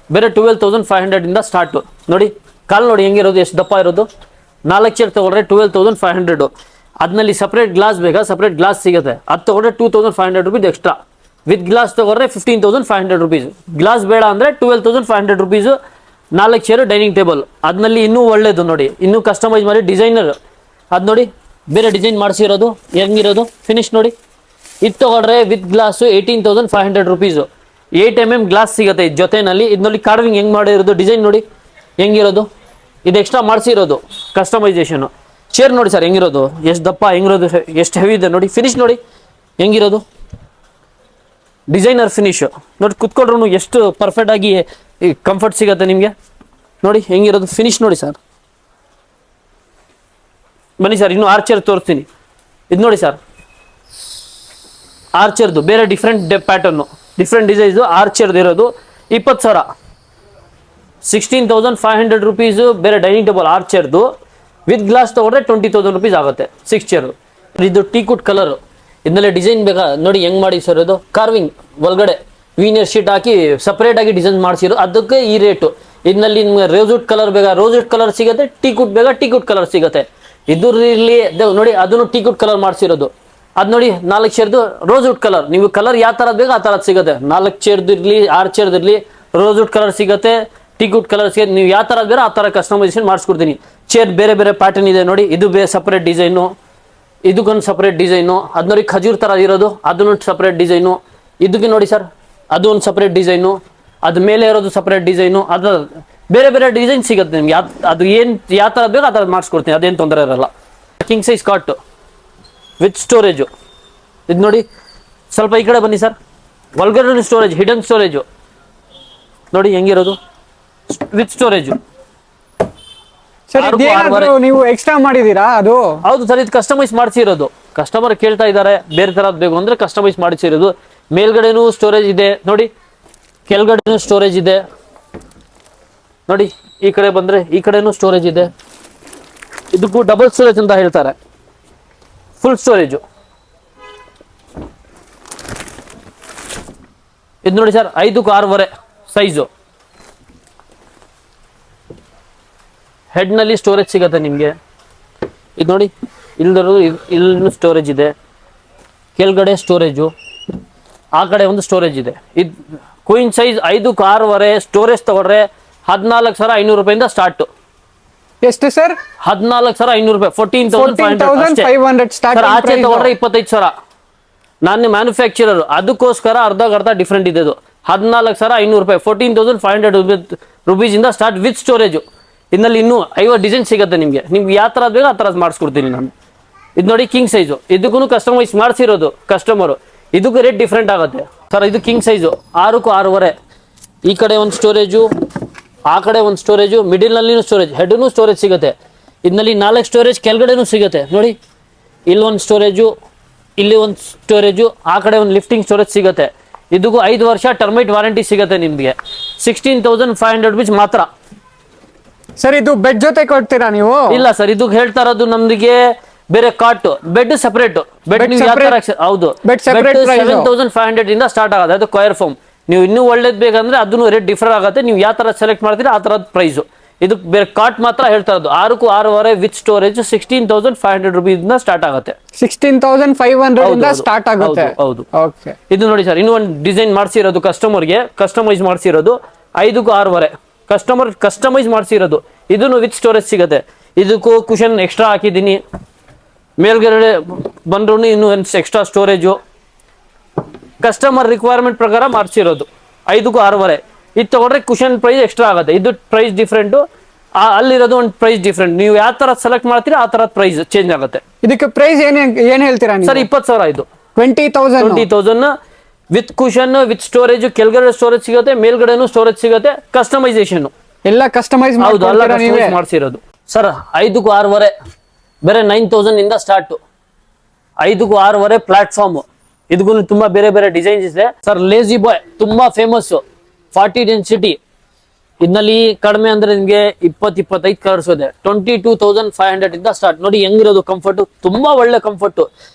ಬೇರೆ 12,500 ಇಂದ ಸ್ಟಾರ್ಟು. ನೋಡಿ ಕಾಲು ನೋಡಿ ಹೆಂಗಿರೋದು, ಎಷ್ಟು ದಪ್ಪ ಇರೋದು. 4 ಚೇರ್ ತೊಗೊಂಡ್ರೆ 12,500. ಅದರಲ್ಲಿ ಸಪ್ರೇಟ್ ಗ್ಲಾಸ್ ಬೇಕಾ, ಸಪ್ರೇಟ್ ಗ್ಲಾಸ್ ಸಿಗುತ್ತೆ. ಅದು ತೊಗೊಂಡ್ರೆ 2,500 rupees ಎಕ್ಸ್ಟ್ರಾ. ವಿತ್ ಗ್ಲಾಸ್ ತೊಗೊಂಡ್ರೆ 15,500 rupees. ಗ್ಲಾಸ್ ಬೇಡ ಅಂದರೆ 12,500 rupees. 4 chair dining table. ಅದರಲ್ಲಿ ಇನ್ನೂ ಒಳ್ಳೇದು ನೋಡಿ, ಇನ್ನೂ ಕಸ್ಟಮೈಸ್ ಮಾಡಿ ಡಿಸೈನರ್. ಅದು ನೋಡಿ ಬೇರೆ ಡಿಸೈನ್ ಮಾಡಿಸಿರೋದು ಹೆಂಗಿರೋದು, ಫಿನಿಶ್ ನೋಡಿ. ಇದು ತೊಗೊಂಡ್ರೆ with glass 18,500 rupees. 8 mm glass ಸಿಗುತ್ತೆ ಇದು ಜೊತೆನಲ್ಲಿ. ಇದರಲ್ಲಿ ಕಾರ್ವಿಂಗ್ ಹೆಂಗೆ ಮಾಡಿರೋದು, ಡಿಸೈನ್ ನೋಡಿ ಹೆಂಗಿರೋದು. ಇದು ಎಕ್ಸ್ಟ್ರಾ ಮಾಡಿಸಿರೋದು ಕಸ್ಟಮೈಸೇಷನು. ಚೇರ್ ನೋಡಿ ಸರ್ ಹೆಂಗಿರೋದು, ಎಷ್ಟು ದಪ್ಪ ಹೆಂಗಿರೋದು, ಎಷ್ಟು ಹೆವಿ ಇದೆ ನೋಡಿ. ಫಿನಿಶ್ ನೋಡಿ ಹೆಂಗಿರೋದು, ಡಿಸೈನರ್ ಫಿನಿಶ್ ನೋಡಿ. ಕುತ್ಕೊಂಡ್ರು ಎಷ್ಟು ಪರ್ಫೆಕ್ಟ್ ಆಗಿ ಕಂಫರ್ಟ್ ಸಿಗುತ್ತೆ ನಿಮಗೆ ನೋಡಿ ಹೆಂಗಿರೋದು. ಫಿನಿಶ್ ನೋಡಿ ಸರ್. ಬನ್ನಿ ಸರ್ ಇನ್ನೂ ಆರ್ಚರ್ ತೋರಿಸ್ತೀನಿ. ಇದು ನೋಡಿ ಸರ್ ಆರ್ಚರ್ದು ಬೇರೆ ಡಿಫ್ರೆಂಟ್ ಪ್ಯಾಟರ್ನು, ಡಿಫ್ರೆಂಟ್ ಡಿಸೈನ್ಸು ಆರ್ಚರ್ದು ಇರೋದು 20,000. 16,500 rupees ಬೇರೆ ಡೈನಿಂಗ್ ಟೇಬಲ್ ಆರ್ಚರ್ದು. ವಿತ್ ಗ್ಲಾಸ್ ತೊಗೊಂಡ್ರೆ 20,000 rupees ಆಗುತ್ತೆ 6 ಚೇರು. ಇದು ಟೀಕುಡ್ ಕಲರು. ಇದನ್ನೆಲ್ಲ ಡಿಸೈನ್ ಬೇಕಾ ನೋಡಿ ಹೆಂಗೆ ಮಾಡಿ ಸರ್. ಇದು ಕಾರ್ವಿಂಗ್ ಒಳಗಡೆ ವೀನಿಯರ್ ಶೀಟ್ ಹಾಕಿ ಸಪ್ರೇಟಾಗಿ ಡಿಸೈನ್ ಮಾಡಿಸಿರೋ, ಅದಕ್ಕೆ ಈ ರೇಟು. ಇದರಲ್ಲಿ ನಿಮ್ಗೆ ರೋಸ್ವುಡ್ ಕಲರ್ ಬೇಕಾ, ರೋಸ್ವುಡ್ ಕಲರ್ ಸಿಗುತ್ತೆ. ಟೀಕುಡ್ ಬೇಕಾ, ಟೀಕುಡ್ ಕಲರ್ ಸಿಗುತ್ತೆ. ಇದರಲ್ಲಿ ನೋಡಿ ಅದನ್ನು ಟೀಕುಡ್ ಕಲರ್ ಮಾಡಿಸಿರೋದು. ಅದು ನೋಡಿ 4 ಚೇರ್ದು ರೋಸ್ವುಡ್ ಕಲರ್. ನೀವು ಕಲರ್ ಯಾವ ಥರದ್ದು ಬೇಕು ಆ ಥರದ್ದು ಸಿಗುತ್ತೆ. 4 ಚೇರ್ದು ಇರಲಿ 6 ಚೇರ್ದು ಇರಲಿ ರೋಸ್ವುಡ್ ಕಲರ್ ಸಿಗುತ್ತೆ, ಟೀಕುಡ್ ಕಲರ್ ಸಿಗುತ್ತೆ. ನೀವು ಯಾವ ಥರದ್ದು ಬೇರೆ ಆ ಥರ ಕಸ್ಟಮೈಸೇಷನ್ ಮಾಡಿಸ್ಕೊಡ್ತೀನಿ. ಚೇರ್ ಬೇರೆ ಬೇರೆ ಪ್ಯಾಟರ್ನ್ ಇದೆ ನೋಡಿ. ಇದು ಬೇರೆ ಸಪ್ರೇಟ್ ಡಿಸೈನು, ಇದಕ್ಕೊಂದು ಸಪ್ರೇಟ್ ಡಿಸೈನು. ಅದು ನೋಡಿ ಖಜೂರ್ ಥರ ಇರೋದು, ಅದನ್ನು ಸಪ್ರೇಟ್ ಡಿಸೈನು. ಇದಕ್ಕೆ ನೋಡಿ ಸರ್ ಅದು ಒಂದು ಸಪ್ರೇಟ್ ಡಿಸೈನು, ಅದು ಮೇಲೆ ಇರೋದು ಸಪ್ರೇಟ್ ಡಿಸೈನು. ಅದು ಬೇರೆ ಬೇರೆ ಡಿಸೈನ್ ಸಿಗುತ್ತೆ ನಿಮ್ಗೆ. ಅದು ಏನು ಯಾವ ಥರದ್ದು ಬೇಕು ಆ ಥರದ್ದು ಮಾಡಿಸ್ಕೊಡ್ತೀನಿ, ಅದೇನು ತೊಂದರೆ ಇರೋಲ್ಲ. ಕಿಂಗ್ ಸೈಜ್ ಕಾಟು ವಿತ್ ಸ್ಟೋರೇಜು. ಇದು ನೋಡಿ ಸ್ವಲ್ಪ ಈ ಕಡೆ ಬನ್ನಿ ಸರ್. ಒಳಗಡೆ ಸ್ಟೋರೇಜ್, ಹಿಡನ್ ಸ್ಟೋರೇಜು ನೋಡಿ ಹೆಂಗಿರೋದು ವಿತ್ ಸ್ಟೋರೇಜು. ಸರ್ ಇದೇನಾದ್ರೂ ನೀವು ಎಕ್ಸ್ಟ್ರಾ ಮಾಡಿದೀರಾ ಅದು? ಹೌದು ಸರ್, ಇದು ಕಸ್ಟಮೈಸ್ ಮಾಡಿಸಿರೋದು. ಕಸ್ಟಮರ್ ಕೇಳ್ತಾ ಇದ್ದಾರೆ ಬೇರೆ ಥರದ್ದು ಬೇಕು ಅಂದರೆ ಕಸ್ಟಮೈಸ್ ಮಾಡಿಸಿರೋದು. ಮೇಲ್ಗಡೆನೂ ಸ್ಟೋರೇಜ್ ಇದೆ ನೋಡಿ, ಕೆಳಗಡೆನೂ ಸ್ಟೋರೇಜ್ ಇದೆ ನೋಡಿ. ಈ ಕಡೆ ಬಂದರೆ ಈ ಕಡೆನೂ ಸ್ಟೋರೇಜ್ ಇದೆ. ಇದಕ್ಕೂ ಡಬಲ್ ಸ್ಟೋರೇಜ್ ಅಂತ ಹೇಳ್ತಾರೆ. Full storage. ಇದು ನೋಡಿ ಸರ್ 5ಕ್ಕೆ 6.5 ಸೈಜು. ಹೆಡ್ನಲ್ಲಿ ಸ್ಟೋರೇಜ್ ಸಿಗುತ್ತೆ ನಿಮಗೆ. ಇದು ನೋಡಿ ಇಲ್ಲೂ ಸ್ಟೋರೇಜ್ ಇದೆ, ಕೆಳಗಡೆ ಸ್ಟೋರೇಜು, ಆ ಕಡೆ ಒಂದು ಸ್ಟೋರೇಜ್ ಇದೆ. ಇದು ಕ್ವೀನ್ ಸೈಜ್ 5ಕ್ಕೆ 6.5 ಸ್ಟೋರೇಜ್ ತಗೊಂಡ್ರೆ 14,500 ರೂಪಾಯಿಂದ ಸ್ಟಾರ್ಟ್. ಎಷ್ಟು ಸರ್? 14,500 ರೂಪಾಯಿ. 14,500 ಸ್ಟಾರ್ಟ್. ಆಚೆ ತಗೊಂಡ್ರೆ 25,000. ನಾನು ಮ್ಯಾನುಫ್ಯಾಕ್ಚರರ್, ಅದಕ್ಕೋಸ್ಕರ ಅರ್ಧ ಡಿಫ್ರೆಂಟ್ ಇದೆ. 14,500 ರೂಪಾಯಿ. 14,500 rupees ಇಂದ ಸ್ಟಾರ್ಟ್ ವಿತ್ ಸ್ಟೋರೇಜು. ಇದರಲ್ಲಿ ಇನ್ನೂ 50 ಡಿಸೈನ್ ಸಿಗುತ್ತೆ ನಿಮಗೆ. ನಿಮ್ಗೆ ಯಾವ ಥರದ್ದು ಬೇಕೋ ಆ ಥರದ್ದು ಮಾಡಿಸ್ಕೊಡ್ತೀನಿ ನಾನು. ಇದು ನೋಡಿ ಕಿಂಗ್ ಸೈಜು. ಇದಕ್ಕೂ ಕಸ್ಟಮೈಸ್ ಮಾಡಿಸಿರೋದು ಕಸ್ಟಮರು. ಇದಕ್ಕೂ ರೇಟ್ ಡಿಫ್ರೆಂಟ್ ಆಗುತ್ತೆ ಸರ್. ಇದು ಕಿಂಗ್ ಸೈಜು 6ಕ್ಕೆ 6.5. ಈ ಕಡೆ ಒಂದು ಸ್ಟೋರೇಜು, ಆ ಕಡೆ ಒಂದು ಸ್ಟೋರೇಜು, ಮಿಡಿಲ್ನಲ್ಲಿನೂ ಸ್ಟೋರೇಜ್, ಹೆಡ್ನೂ ಸ್ಟೋರೇಜ್ ಸಿಗುತ್ತೆ. ಇದರಲ್ಲಿ 4 ಸ್ಟೋರೇಜ್ ಕೆಳಗಡೆನೂ ಸಿಗುತ್ತೆ ನೋಡಿ. ಇಲ್ಲೊಂದು ಸ್ಟೋರೇಜು, ಇಲ್ಲಿ ಒಂದು ಸ್ಟೋರೇಜು, ಆ ಕಡೆ ಒಂದು ಲಿಫ್ಟಿಂಗ್ ಸ್ಟೋರೇಜ್ ಸಿಗುತ್ತೆ. ಇದಕ್ಕೂ 5 ವರ್ಷ ಟರ್ಮೈಟ್ ವಾರಂಟಿ ಸಿಗುತ್ತೆ ನಿಮಗೆ. 16,500 rupees ಮಾತ್ರ. ಸರ್ ಇದು ಬೆಡ್ ಜೊತೆ ಕೊಡ್ತೀರಾ ನೀವು? ಇಲ್ಲ ಸರ್, ಇದು ಹೇಳ್ತಾ ಇರೋದು ನಮ್ಗೆ ಬೇರೆ ಕಾಟ್, ಬೆಡ್ ಸಪರೇಟ್. ಬೆಡ್ ನೀವು ಯಾವ ತರ, ಹೌದು, ಬೆಡ್ ಸಪರೇಟ್ 7,500 ಇಂದ ಸ್ಟಾರ್ಟ್ ಆಗುತ್ತೆ. ಅದು ಸ್ಕ್ವೇರ್ ಫಾರ್ಮ್. ನೀವು ಇನ್ನೂ ಒಳ್ಳೇದು ಬೇಕಂದ್ರೆ ಅದನ್ನು ರೇಟ್ ಡಿಫರ್ ಆಗುತ್ತೆ. ನೀವು ಯಾವ ತರ ಸೆಲೆಕ್ಟ್ ಮಾಡ್ತೀರಾ ಆ ತರದ ಪ್ರೈಸು. ಇದು ಬೇರೆ ಕಾಟ್ ಮಾತ್ರ ಹೇಳ್ತಾ ಇರೋದು 6.5 ವಿತ್ ಸ್ಟೋರೇಜ್ 16,500 rupees ಇಂದ ಸ್ಟಾರ್ಟ್ ಆಗುತ್ತೆ. 16,500 ಇಂದ ಸ್ಟಾರ್ಟ್ ಆಗುತ್ತೆ. ಹೌದು. ಓಕೆ, ಇದು ನೋಡಿ ಸರ್, ಇನ್ನೂ ಒಂದು ಡಿಸೈನ್ ಮಾಡಿಸಿರೋದು ಕಸ್ಟಮರ್ಗೆ, ಕಸ್ಟಮೈಸ್ ಮಾಡಿಸಿರೋದು 5.5 ಕಸ್ಟಮರ್ ಕಸ್ಟಮೈಸ್ ಮಾಡಿಸಿರೋದು. ಇದನ್ನು ವಿತ್ ಸ್ಟೋರೇಜ್ ಸಿಗುತ್ತೆ. ಇದಕ್ಕೂ ಕುಷನ್ ಎಕ್ಸ್ಟ್ರಾ ಹಾಕಿದ್ದೀನಿ. ಮೇಲ್ಗಡೆ ಬಂದ್ರು ಇನ್ನು ಎಕ್ಸ್ಟ್ರಾ ಸ್ಟೋರೇಜು ಕಸ್ಟಮರ್ ರಿಕ್ವೈರ್ಮೆಂಟ್ ಪ್ರಕಾರ ಮಾಡಿಸಿರೋದು. 5.5 ಇದು ತಗೊಂಡ್ರೆ ಕುಷನ್ ಪ್ರೈಸ್ ಎಕ್ಸ್ಟ್ರಾ ಆಗುತ್ತೆ. ಇದು ಪ್ರೈಸ್ ಡಿಫ್ರೆಂಟು, ಅಲ್ಲಿರೋದು ಒಂದು ಪ್ರೈಸ್ ಡಿಫ್ರೆಂಟ್. ನೀವು ಯಾವ ತರ ಸೆಲೆಕ್ಟ್ ಮಾಡ್ತೀರಾ ಆ ತರ ಪ್ರೈಸ್ ಚೇಂಜ್ ಆಗುತ್ತೆ. ಇದಕ್ಕೆ ಪ್ರೈಸ್ ಏನ್ ಹೇಳ್ತೀರಾ ಸರ್? 20,000 ಇದು. 20,000 ವಿತ್ ಕುಷನ್ ವಿತ್ ಸ್ಟೋರೇಜ್. ಕೆಳಗಡೆ ಸ್ಟೋರೇಜ್ ಸಿಗುತ್ತೆ, ಮೇಲ್ಗಡೆನೂ ಸ್ಟೋರೇಜ್ ಸಿಗುತ್ತೆ. ಕಸ್ಟಮೈಸೇಷನ್ ಎಲ್ಲ ಕಸ್ಟಮೈಸ್ ಮಾಡಿಸಿರೋದು ಸರ್. 5.5 ಬೇರೆ 9,000 ಇಂದ ಸ್ಟಾರ್ಟ್. 5.5 ಪ್ಲಾಟ್ಫಾರ್ಮ್. ಇದಕ್ಕೂ ತುಂಬಾ ಬೇರೆ ಬೇರೆ ಡಿಸೈನ್ಸ್ ಇದೆ ಸರ್. ಲೇಜಿ ಬಾಯ್ ತುಂಬಾ ಫೇಮಸ್, 40 ಡೆನ್ಸಿಟಿ. ಇದರಲ್ಲಿ ಕಡಿಮೆ ಅಂದ್ರೆ ನಿಮಗೆ 20-25 ಕಲರ್ಸ್ ಇದೆ. 22,500 ಇಂದ ಸ್ಟಾರ್ಟ್. ನೋಡಿ ಹೆಂಗಿರೋದು ಕಂಫರ್ಟ್, ತುಂಬಾ ಒಳ್ಳೆ comfort.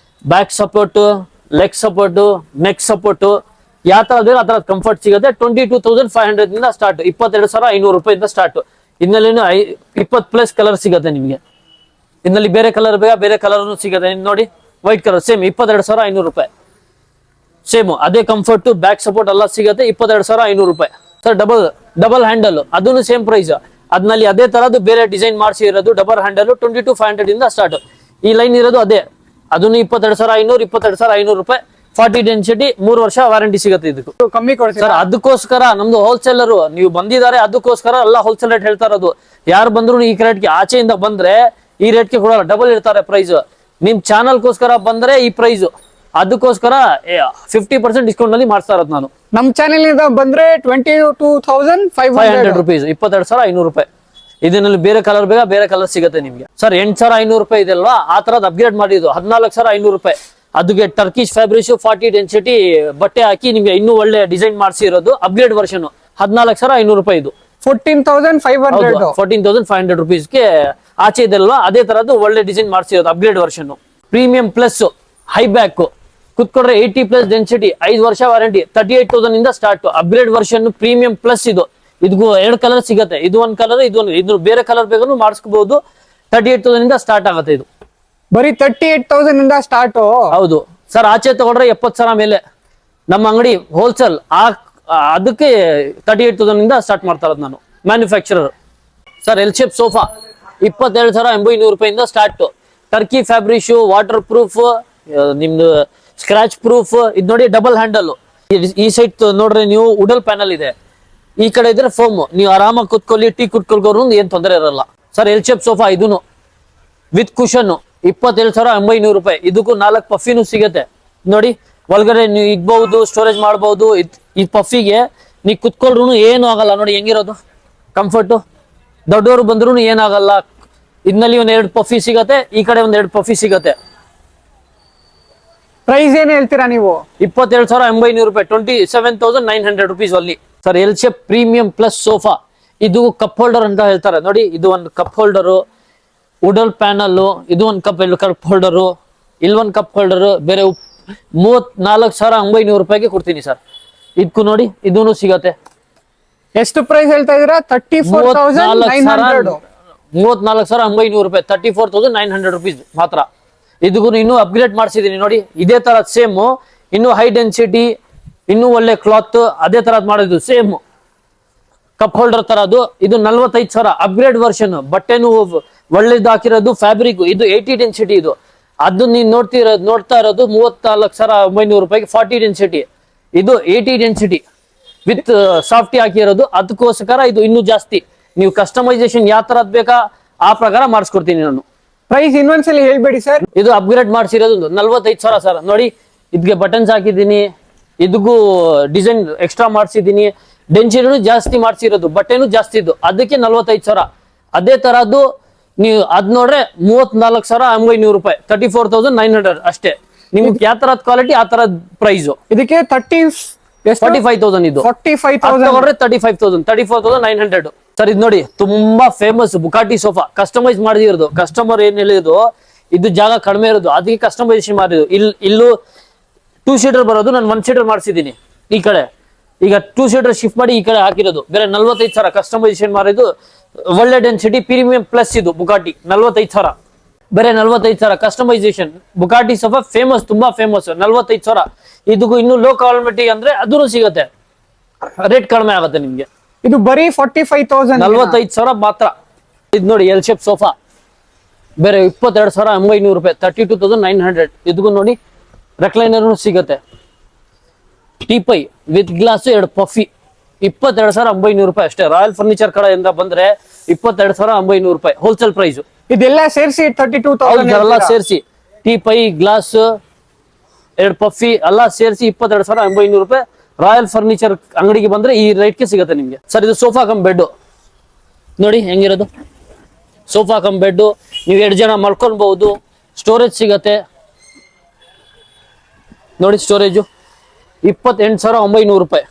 Back support, leg support, neck support, ಯಾವ ತರ ಬೇಕು ಆ ತರ ಕಂಫರ್ಟ್ ಸಿಗುತ್ತೆ. 22,500 ಇಂದ ಸ್ಟಾರ್ಟ್. 22,500 ರೂಪಾಯಿಂದ ಸ್ಟಾರ್ಟ್. ಇದರಲ್ಲಿ 20+ ಕಲರ್ ಸಿಗುತ್ತೆ ನಿಮಗೆ. ಇದರಲ್ಲಿ ಬೇರೆ ಕಲರ್ ಬೇಕಾ ಬೇರೆ ಕಲರ್ ಸಿಗುತ್ತೆ. ನೋಡಿ ವೈಟ್ ಕಲರ್ ಸೇಮ್ 22,500 ರೂಪಾಯಿ. ಸೇಮ್ ಅದೇ ಕಂಫರ್ಟ್, ಬ್ಯಾಕ್ ಸಪೋರ್ಟ್ ಎಲ್ಲ ಸಿಗುತ್ತೆ. 22,500 ರೂಪಾಯಿ ಸರ್. ಡಬಲ್ ಹ್ಯಾಂಡಲ್ ಅದನ್ನು ಸೇಮ್ ಪ್ರೈಸ್. ಅದ್ನಲ್ಲಿ ಅದೇ ತರದ್ದು ಬೇರೆ ಡಿಸೈನ್ ಮಾಡಿಸಿ ಇರೋದು ಡಬಲ್ ಹ್ಯಾಂಡಲ್ 22,500 ಇಂದ ಸ್ಟಾರ್ಟ್. ಈ ಲೈನ್ ಇರೋದು ಅದೇ, ಅದನ್ನು 22,500 ರೂಪಾಯಿ. 40 ಡೆನ್ಸಿಟಿ, 3 ವರ್ಷ ವಾರಂಟಿ ಸಿಗುತ್ತೆ. ಇದಕ್ಕೂ ಕಮ್ಮಿ ಕೊಡ್ತೀರಾ ಸರ್? ಅದಕ್ಕೋಸ್ಕರ ನಮ್ದು ಹೋಲ್ಸೇಲರ್ ನೀವು ಬಂದಿದ್ದಾರೆ, ಅದಕ್ಕೋಸ್ಕರ ಎಲ್ಲ ಹೋಲ್ಸೇಲ್ ರೇಟ್ ಹೇಳ್ತಾ ಇರೋದು. ಯಾರು ಬಂದ್ರು ಈ ರೇಟ್ಗೆ, ಆಚೆಯಿಂದ ಬಂದ್ರೆ ಈ ರೇಟ್ಗೆ ಕೊಡಲ್ಲ, ಡಬಲ್ ಇರ್ತಾರೆ ಪ್ರೈಸ್. ನಿಮ್ ಚಾನಲ್ಗೋಸ್ಕರ ಬಂದ್ರೆ ಈ ಪ್ರೈಸ್, ಅದಕ್ಕೋಸ್ಕರ 50% ಡಿಸ್ಕೌಂಟ್ ನಲ್ಲಿ ಮಾಡ್ತಾ ಇರೋದು ನಾನು. ನಮ್ ಚಾನೆಲ್ ಇಂದ ಬಂದ್ರೆ 22,500 ರೂಪೀಸ್, 22,500 ರೂಪಾಯಿ. ಇದರಲ್ಲಿ ಬೇರೆ ಕಲರ್ ಬೇಕಾ ಬೇರೆ ಕಲರ್ ಸಿಗುತ್ತೆ ನಿಮ್ಗೆ ಸರ್. 8,500 ರೂಪಾಯಿ ಇದೆಲ್ವಾ, ಆ ತರದ್ ಅಪ್ಗ್ರೇಡ್ ಮಾಡಿದ್ದು 14,500 ರೂಪಾಯಿ. ಅದಕ್ಕೆ ಟರ್ಕಿಶ್ ಫ್ಯಾಬ್ರಿಕ್ 40 ಡೆನ್ಸಿಟಿ ಬಟ್ಟೆ ಹಾಕಿ ನಿಮ್ಗೆ ಇನ್ನೂ ಒಳ್ಳೆ ಡಿಸೈನ್ ಮಾಡಿಸಿರೋದು ಅಪ್ಗ್ರೇಡ್ ವರ್ಷನ್. 14,500 ರೂಪಾಯಿ ಇದು. 14,500 ರೂಪೀಸ್ಗೆ ಆಚೆ ಇದೆಲ್ವಾ, ಅದೇ ತರದ್ದು ಒಳ್ಳೆ ಡಿಸೈನ್ ಮಾಡಿಸಿರೋದು upgrade version. Premium plus high back ಕುತ್ಕೊಂಡ್ರೆ 80+ ಡೆನ್ಸಿಟಿ, 5 ವರ್ಷ ವಾರಂಟಿ. 38,000 ಇಂದ start. Upgrade version premium plus ಇದು. ಇದಕ್ಕೂ 2 ಕಲರ್ ಸಿಗುತ್ತೆ. ಇದು ಒಂದು ಕಲರ್, ಇದು ಬೇರೆ ಕಲರ್ ಬೇಕಾದ್ರೂ ಮಾಡಿಸ್ಕೋಬಹುದು. 38,000 ಇಂದ ಸ್ಟಾರ್ಟ್ ಆಗುತ್ತೆ. ಇದು ಬರೀ 38,000 ಇಂದ ಸ್ಟಾರ್ಟ್. ಹೌದು ಸರ್. ಆಚೆ ತಗೊಂಡ್ರೆ 70,000 ಮೇಲೆ. ನಮ್ಮ ಅಂಗಡಿ ಹೋಲ್ಸೇಲ್, ಅದಕ್ಕೆ 38,000 ಇಂದ ಸ್ಟಾರ್ಟ್ ಮಾಡ್ತಾ ಇರೋದು ನಾನು, manufacturer sir. L shape sofa 27,800 ರೂಪಾಯಿಂದ start. Turkey fabric, water proof, ನಿಮ್ದು ಸ್ಕ್ರಾಚ್ ಪ್ರೂಫ್. ಇದು ನೋಡಿ ಡಬಲ್ ಹ್ಯಾಂಡಲ್. ಈ ಸೈಡ್ ನೋಡ್ರೆ ನೀವು ವುಡಲ್ ಪ್ಯಾನಲ್ ಇದೆ, ಈ ಕಡೆ ಇದ್ರೆ ಫೋಮ್. ನೀವು ಆರಾಮಾಗಿ ಕುತ್ಕೊಳ್ಳಿ, ಟೀ ಕುತ್ಕೊಳ್ಕೋರು ಏನ್ ತೊಂದರೆ ಇರಲ್ಲ ಸರ್. ಎಲ್ ಶೇಪ್ ಸೋಫಾ ಇದೂನು ವಿತ್ ಕುಷನ್ 27,800 ರೂಪಾಯಿ. ಇದಕ್ಕೂ 4 ಪಫಿನೂ ಸಿಗುತ್ತೆ. ನೋಡಿ ಒಳಗಡೆ ನೀವು ಇಡ್ಬಹುದು, ಸ್ಟೋರೇಜ್ ಮಾಡಬಹುದು. ಈ ಪಫಿಗೆ ನೀವು ಕುತ್ಕೊಳ್ರು ಏನು ಆಗಲ್ಲ. ನೋಡಿ ಹೆಂಗಿರೋದು ಕಂಫರ್ಟ್. ದೊಡ್ಡವರು ಬಂದ್ರು ಏನಾಗಲ್ಲ. ಇದರಲ್ಲಿ 2 ಪಫಿ ಸಿಗತ್ತೆ, ಈ ಕಡೆ 2 ಪಫಿ ಸಿಗತ್ತೆ. ಪ್ರೈಸ್ ಏನ್ ಹೇಳ್ತೀರಾ ನೀವು? 27,800 ರೂಪಾಯಿ. 27,900 ರೂಪೀಸ್ ಅಲ್ಲಿ sir. L shape premium plus sofa. ಇದು ಕಪ್ ಹೋಲ್ಡರ್ ಅಂತ ಹೇಳ್ತಾರೆ. ನೋಡಿ ಇದು ಒಂದು ಕಪ್ ಹೋಲ್ಡರು, ವುಡಲ್ ಪ್ಯಾನಲ್. ಇದು ಒಂದು ಕಪ್ ಹೋಲ್ಡರು, ಇಲ್ಲೊಂದು ಕಪ್ ಹೋಲ್ಡರ್. ಬೇರೆ 34,900 ರೂಪಾಯಿಗೆ ಕೊಡ್ತೀನಿ ಸರ್. ಇದಕ್ಕೂ ನೋಡಿ ಇದೂ ಸಿಗತ್ತೆ. ಎಷ್ಟು ಪ್ರೈಸ್ ಹೇಳ್ತಾ ಇದೀರಾ? 34,900. 34,900 ರೂಪಾಯಿ. 34,900 ರೂಪೀಸ್ ಮಾತ್ರ. ಇದಕ್ಕೂ ಇನ್ನೂ ಅಪ್ಗ್ರೇಡ್ ಮಾಡಿಸಿದೀನಿ. ನೋಡಿ ಇದೇ ತರ ಸೇಮ್, ಇನ್ನೂ ಹೈ ಡೆನ್ಸಿಟಿ, ಇನ್ನೂ ಒಳ್ಳೆ ಕ್ಲಾತ್, ಅದೇ ತರದ್ ಮಾಡೋದು ಸೇಮ್ ಕಪ್ ಹೋಲ್ಡರ್ ತರದು. ಇದು 45,000 ಅಪ್ಗ್ರೇಡ್ ವರ್ಷನ್. ಬಟ್ಟೆನು ಒಳ್ಳೇದು ಹಾಕಿರೋದು, ಫ್ಯಾಬ್ರಿಕ್. ಇದು 80 ಡೆನ್ಸಿಟಿ. ಇದು ಅದು ನೀವು ನೋಡ್ತಾ ಇರೋದು 34,900 ರೂಪಾಯಿಗೆ 40 ಡೆನ್ಸಿಟಿ. ಇದು 80 ಡೆನ್ಸಿಟಿ ವಿತ್ ಸಾಫ್ಟಿ ಹಾಕಿರೋದು. ಅದಕ್ಕೋಸ್ಕರ ಇದು ಇನ್ನೂ ಜಾಸ್ತಿ. ನೀವು ಕಸ್ಟಮೈಸೇಷನ್ ಯಾವ ತರದ್ ಬೇಕಾ ಆ ಪ್ರಕಾರ ಮಾಡಿಸ್ಕೊಡ್ತೀನಿ ನಾನು. ಪ್ರೈಸ್ ಇನ್ನೊಂದ್ಸಲಿ ಹೇಳ್ಬೇಡಿ ಸರ್. ಇದು ಅಪ್ಗ್ರೇಡ್ ಮಾಡಿಸಿರೋದು 45,000 ಸರ್. ನೋಡಿ ಇದಕ್ಕೆ ಬಟನ್ಸ್ ಹಾಕಿದ್ದೀನಿ, ಇದಕ್ಕೂ ಡಿಸೈನ್ ಎಕ್ಸ್ಟ್ರಾ ಮಾಡಿಸಿದ್ದೀನಿ. ಡೆನ್ಸಿಟಿನೂ ಜಾಸ್ತಿ ಮಾಡಿಸಿರೋದು, ಬಟ್ಟೆನೂ ಜಾಸ್ತಿ ಇದು. ಅದಕ್ಕೆ 45,000. ಅದೇ ತರದ್ದು ನೀವು ಅದ್ ನೋಡ್ರೆ 34,900 ರೂಪಾಯಿ. 34,900 ಅಷ್ಟೇ. ನಿಮ್ಗೆ ಯಾವ ತರದ್ ಕ್ವಾಲಿಟಿ ಆ ತರದ್ ಪ್ರೈಸ್. ಇದಕ್ಕೆ 45,000 ಇದು. 45,000 35,000, 34,900 ಸರ್. ಇದು ನೋಡಿ ತುಂಬಾ ಫೇಮಸ್ ಬುಕಾಟಿ ಸೋಫಾ. ಕಸ್ಟಮೈಸ್ ಮಾಡಿರೋದು. ಕಸ್ಟಮರ್ ಏನ್ ಹೇಳಿದ್ರು ಇದು ಜಾಗ ಕಡಿಮೆ ಇರೋದು, ಅದಕ್ಕೆ ಕಸ್ಟಮೈಸೇಷನ್ ಮಾಡಿರೋದು. ಇಲ್ಲೂ 2 ಸೀಟರ್ ಬರೋದು, ನಾನು 1 ಸೀಟರ್ ಮಾಡಿಸಿದ್ದೀನಿ. ಈ ಕಡೆ ಈಗ 2 ಸೀಟರ್ ಶಿಫ್ಟ್ ಮಾಡಿ ಈ ಕಡೆ ಹಾಕಿರೋದು ಬೇರೆ 45,000 ಕಸ್ಟಮೈಸೇಷನ್ ಮಾಡಿದ್ದು ಒಳ್ಳೆ ಡೆನ್ಸಿಟಿ ಪ್ರೀಮಿಯಂ ಪ್ಲಸ್ ಇದು ಬುಗಾಟಿ 45,000 ಬೇರೆ 45,000 ಕಸ್ಟಮೈಸೇಷನ್ ಬುಗಾಟಿ ಸೋಫಾ ಫೇಮಸ್ ತುಂಬಾ ಫೇಮಸ್ 45,000 ಇದಕ್ಕೂ ಇನ್ನು ಲೋ ಕ್ವಾಲಿಟಿ ಅಂದ್ರೆ ಅದೂ ಸಿಗುತ್ತೆ ರೇಟ್ ಕಡಿಮೆ ಆಗುತ್ತೆ ನಿಮ್ಗೆ ಇದು ಬರೀ 45,000 45,000 ಮಾತ್ರ ಇದು ನೋಡಿ ಎಲ್ ಶೇಪ್ ಸೋಫಾ ಬೇರೆ 22,900 ರೂಪಾಯಿ 32,900 ಇದಕ್ಕೂ ನೋಡಿ ರೆಕ್ಲೈನರ್ ಸಿಗುತ್ತೆ ಟೀಪೈ ವಿತ್ ಗ್ಲಾಸ್ 2 ಪಫಿ 22,900 ರೂಪಾಯಿ ಅಷ್ಟೇ ರಾಯಲ್ ಫರ್ನಿಚರ್ ಕಡೆಯಿಂದ ಬಂದ್ರೆ 22,900 ರೂಪಾಯಿ ಹೋಲ್ಸೇಲ್ ಪ್ರೈಸ್ ಇದೆಲ್ಲ ಸೇರಿಸಿ 32,000 ಎಲ್ಲ ಸೇರಿಸಿ ಟೀಪೈ ಗ್ಲಾಸ್ 2 ಪಫಿ ಎಲ್ಲ ಸೇರಿಸಿ 22,900 ರೂಪಾಯಿ ರಾಯಲ್ ಫರ್ನಿಚರ್ ಅಂಗಡಿಗೆ ಬಂದ್ರೆ ಈ ರೇಟ್ಗೆ ಸಿಗುತ್ತೆ ನಿಮ್ಗೆ ಸರ್ ಇದು ಸೋಫಾ ಕಮ್ ಬೆಡ್ ನೋಡಿ ಹೆಂಗಿರೋದು ಸೋಫಾ ಕಮ್ ಬೆಡ್ ನೀವು 2 ಜನ ಮಲ್ಕೊಳ್ಬಹುದು ಸ್ಟೋರೇಜ್ ಸಿಗತ್ತೆ ನೋಡಿ ಸ್ಟೋರೇಜು 28,900 ರೂಪಾಯಿ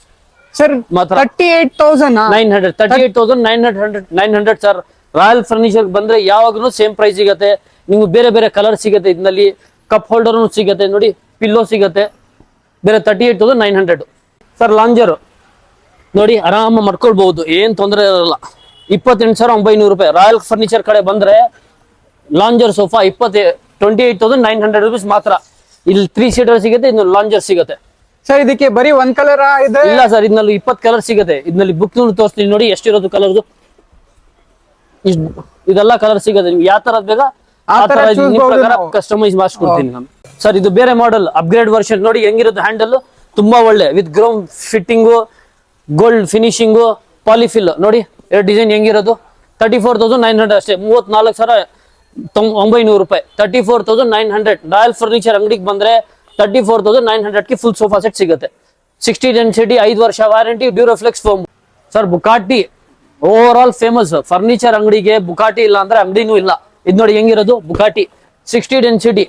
ಸರ್ ಮಾತ್ರ 38,900 ಸರ್ ರಾಯಲ್ ಫರ್ನಿಚರ್ ಬಂದ್ರೆ ಯಾವಾಗಲೂ ಸೇಮ್ ಪ್ರೈಸ್ ಸಿಗತ್ತೆ ನಿಮ್ಗೆ ಬೇರೆ ಬೇರೆ ಕಲರ್ ಸಿಗತ್ತೆ ಇದರಲ್ಲಿ ಕಪ್ ಹೋಲ್ಡರ್ ಸಿಗತ್ತೆ ನೋಡಿ ಪಿಲ್ಲೋ ಸಿಗತ್ತೆ ಬೇರೆ 38,900 ಸರ್ ಲಾಂಜರ್ ನೋಡಿ ಆರಾಮ ಮಾಡ್ಕೊಳ್ಬಹುದು ಏನ್ ತೊಂದರೆ ಇರಲ್ಲ 28,900 ರೂಪಾಯಿ ರಾಯಲ್ ಫರ್ನಿಚರ್ ಕಡೆ ಬಂದ್ರೆ ಲಾಂಜರ್ ಸೋಫಾ 28,900 ರೂಪೀಸ್ ಮಾತ್ರ ಇಲ್ಲಿ 3 ಸೀಟರ್ ಸಿಗುತ್ತೆ ಇನ್ನು ಲಾಂಜರ್ ಸಿಗುತ್ತೆ ಸರ್ ಇದಕ್ಕೆ ಬರೀ ಒಂದ್ ಕಲರ್ ಇದೆ ಇಲ್ಲ ಸರ್ ಇದರಲ್ಲಿ 20 ಕಲರ್ ಸಿಗುತ್ತೆ ಇದರಲ್ಲಿ ಬುಕ್ ತೋರಿಸ್ತೀನಿ ನೋಡಿ ಎಷ್ಟಿರೋದು ಕಲರ್ದು ಇದೆಲ್ಲ ಕಲರ್ ಸಿಗುತ್ತೆ ನಿಮ್ಗೆ ಯಾವ ತರ ಬೇಕಾ ಆ ತರ ಕಸ್ಟಮೈಸ್ ಮಾಡಿಸ್ಕೊಡ್ತೀನಿ ನಾನು ಸರ್ ಇದು ಬೇರೆ ಮಾಡೆಲ್ ಅಪ್ಗ್ರೇಡ್ ವರ್ಷನ್ ನೋಡಿ ಹೆಂಗಿರುತ್ತೆ ಹ್ಯಾಂಡಲ್ ತುಂಬಾ ಒಳ್ಳೆ ವಿತ್ ಗ್ರೌಂಡ್ ಫಿಟ್ಟಿಂಗು ಗೋಲ್ಡ್ ಫಿನಿಶಿಂಗು ಪಾಲಿಫಿಲ್ ನೋಡಿ ಡಿಸೈನ್ ಹೆಂಗಿರೋದು 34,900 ಅಷ್ಟೇ 34,900 ರೂಪಾಯಿ 34,900 ರಾಯಲ್ ಫರ್ನಿಚರ್ ಅಂಗಡಿಗೆ ಬಂದ್ರೆ 34,900 ಫುಲ್ ಸೋಫಾ ಸೆಟ್ ಸಿಗುತ್ತೆ 60 ಡೆನ್ಸಿಟಿ 5 ವರ್ಷ ವಾರಂಟಿ ಡ್ಯೂರೋಫ್ಲೆಕ್ಸ್ ಫೋಮ್ ಸರ್ ಬುಕಾಟಿ ಓವರ್ ಆಲ್ ಫೇಮಸ್ ಫರ್ನಿಚರ್ ಅಂಗಡಿಗೆ ಬುಕಾಟಿ ಇಲ್ಲ ಅಂದ್ರೆ ಅಂಗಡಿನೂ ಇಲ್ಲ ಇದು ನೋಡಿ ಹೆಂಗಿರೋದು ಬುಕಾಟಿ 60 ಡೆನ್ಸಿಟಿ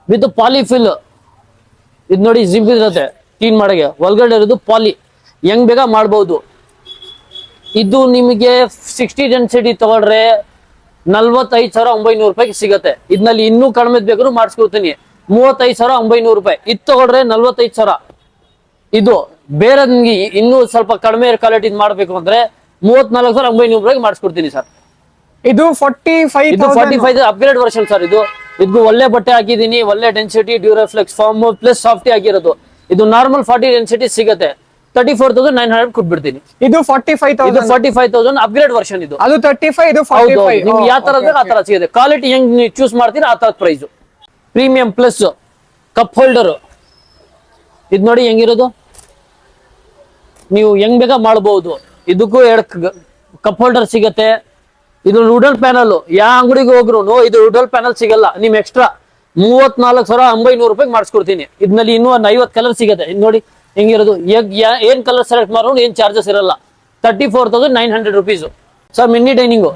ವಿತ್ ಪಾಲಿಫಿಲ್ ಇದು ನೋಡಿ ಜಿಪ್ ಇರುತ್ತೆ ಕ್ಲೀನ್ ಮಾಡಗೆ ಒಳಗಡೆ ಇರೋದು ಪಾಲಿ ಹೆಂಗ್ ಬೇಗ ಮಾಡ್ಬೋದು ಇದು ನಿಮಗೆ 60 ಡೆನ್ಸಿಟಿ ತಗೊಂಡ್ರೆ 45,900 ರೂಪಾಯಿಗೆ ಸಿಗತ್ತೆ ಇದ್ನಲ್ಲಿ ಇನ್ನೂ ಕಡಿಮೆ ಬೇಕಾದ್ರೂ ಮಾಡಿಸ್ಕೊಡ್ತೀನಿ 35,900 ರೂಪಾಯಿ ಇದು ತಗೊಂಡ್ರೆ 45,000 ಇದು ಬೇರೆ ನಿಮ್ಗೆ ಇನ್ನೂ ಸ್ವಲ್ಪ ಕಡಿಮೆ ಕ್ವಾಲಿಟಿ ಮಾಡ್ಬೇಕು ಅಂದ್ರೆ 34,900 ರೂಪಾಯಿಗೆ ಮಾಡಿಸ್ಕೊಡ್ತೀನಿ ಸರ್ ಇದು 45,000 ಅಪ್ಗ್ರೇಡ್ ವರ್ಷನ್ ಸರ್ ಇದಕ್ಕೂ ಒಳ್ಳೆ ಬಟ್ಟೆ ಹಾಕಿದೀನಿ ಒಳ್ಳೆ density Duroflex foam plus softy ಆಗಿರೋದು ಇದು ನಾರ್ಮಲ್ 40 ಡೆನ್ಸಿಟಿ ಸಿಗುತ್ತೆ 34,900 ಕೊಟ್ಬಿಡ್ತೀನಿ ಇದು 45,000 ಇದು 45,000 ಅಪ್ಗ್ರೇಡ್ ವರ್ಷನ್ ಇದು ಅದು 35 ಇದು 45 ನಿಮ್ಗೆ ಯಾವ ತರ ಬೇಕು ಆ ತರ ಸಿಗುತ್ತೆ ಕ್ವಾಲಿಟಿ ಹೆಂಗ್ ನೀವು ಚೂಸ್ ಮಾಡ್ತೀರಾ ಆ ತರ price premium plus cup holder ಇದು ನೋಡಿ ಹೆಂಗಿರೋದು ನೀವು ಹೆಂಗ್ ಬೇಕಾ ಮಾಡಬಹುದು ಇದಕ್ಕೂ 2 ಕಪ್ ಹೋಲ್ಡರ್ ಸಿಗತ್ತೆ ಇದು ವುಡನ್ ಪ್ಯಾನಲ್ ಯಾವ ಅಂಗಡಿಗೆ ಹೋಗ್ರು ಇದು ವುಡನ್ ಪ್ಯಾನಲ್ ಸಿಗಲ್ಲ ನಿಮ್ ಎಕ್ಸ್ಟ್ರಾ 34,900 ರೂಪಾಯಿಗೆ ಮಾಡಿಸ್ಕೊಡ್ತೀನಿ ಇದ್ನಲ್ಲಿ ಇನ್ನೂ 50 ಕಲರ್ ಸಿಗತ್ತೆ ಇದು ನೋಡಿ ಹೆಂಗಿರೋದು ಏನ್ ಕಲರ್ ಸೆಲೆಕ್ಟ್ ಮಾಡೋದು ಏನ್ ಚಾರ್ಜಸ್ ಇರಲ್ಲ 34,900 rupees sir mini dining